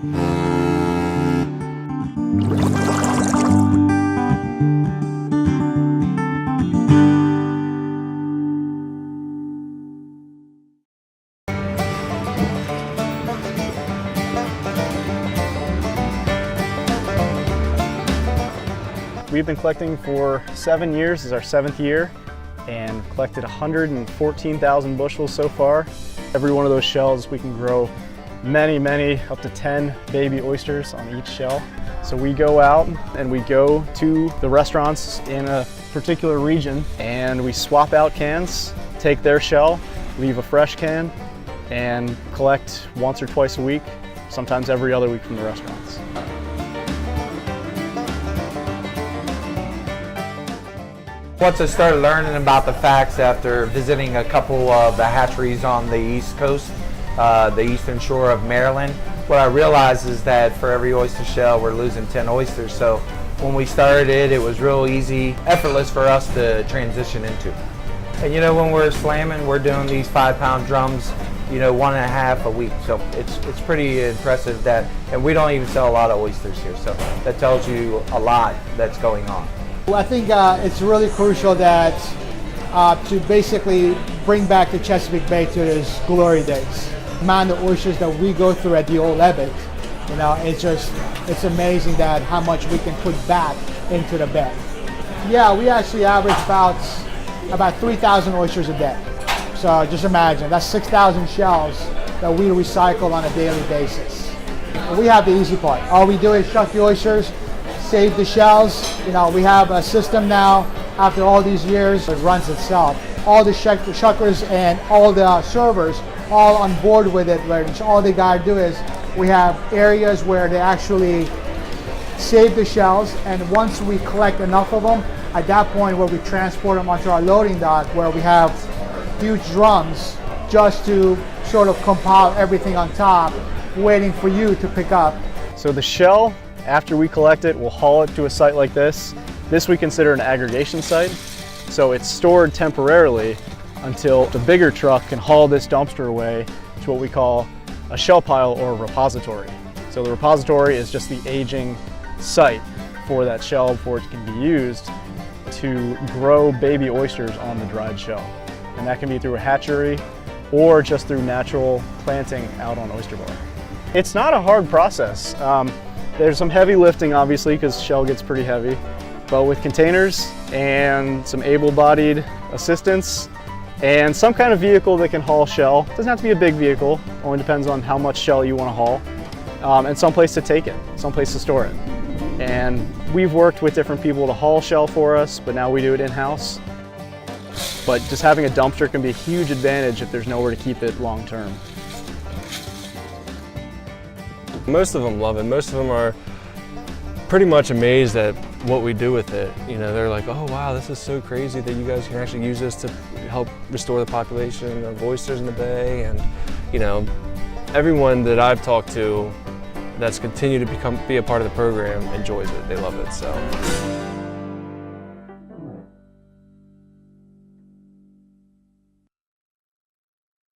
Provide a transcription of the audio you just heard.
We've been collecting for 7 years. This is our 7th year, and collected 114,000 bushels so far. Every one of those shells we can grow many, up to 10 baby oysters on each shell. So we go out and we go to the restaurants in a particular region and we swap out cans, take their shell, leave a fresh can, and collect once or twice a week, sometimes every other week from the restaurants. Once I started learning about the facts after visiting a couple of the hatcheries on the East Coast, the eastern shore of Maryland, what I realized is that for every oyster shell we're losing 10 oysters. So when we started it was real easy, effortless for us to transition into. And you know, when we're slamming, we're doing these 5-pound drums, you know, 1.5 a week. So it's pretty impressive that, and we don't even sell a lot of oysters here. So that tells you a lot that's going on. Well, I think it's really crucial that to basically bring back the Chesapeake Bay to its glory days. The amount of oysters that we go through at the old Ebbet, you know, it's amazing that how much we can put back into the bay. Yeah, we actually average about 3,000 oysters a day. So just imagine, that's 6,000 shells that we recycle on a daily basis. We have the easy part. All we do is shuck the oysters, save the shells. You know, we have a system now, after all these years, it runs itself. All the shuckers and all the servers all on board with it, where all they gotta do is, we have areas where they actually save the shells, and once we collect enough of them, at that point where we transport them onto our loading dock, where we have huge drums just to sort of compile everything on top, waiting for you to pick up. So the shell, after we collect it, we'll haul it to a site like this. This we consider an aggregation site. So it's stored temporarily until the bigger truck can haul this dumpster away to what we call a shell pile or a repository. So the repository is just the aging site for that shell before it can be used to grow baby oysters on the dried shell. And that can be through a hatchery or just through natural planting out on oyster bar. It's not a hard process. There's some heavy lifting, obviously, because shell gets pretty heavy, but with containers and some able-bodied assistance and some kind of vehicle that can haul shell, doesn't have to be a big vehicle, only depends on how much shell you want to haul, and some place to take it, some place to store it. And we've worked with different people to haul shell for us, but now we do it in-house. But just having a dumpster can be a huge advantage if there's nowhere to keep it long-term. Most of them love it. Most of them are pretty much amazed at what we do with it. You know, they're like, oh wow, this is so crazy that you guys can actually use this to help restore the population of oysters in the bay. And you know, everyone that I've talked to that's continued to be a part of the program enjoys it. They love it. So.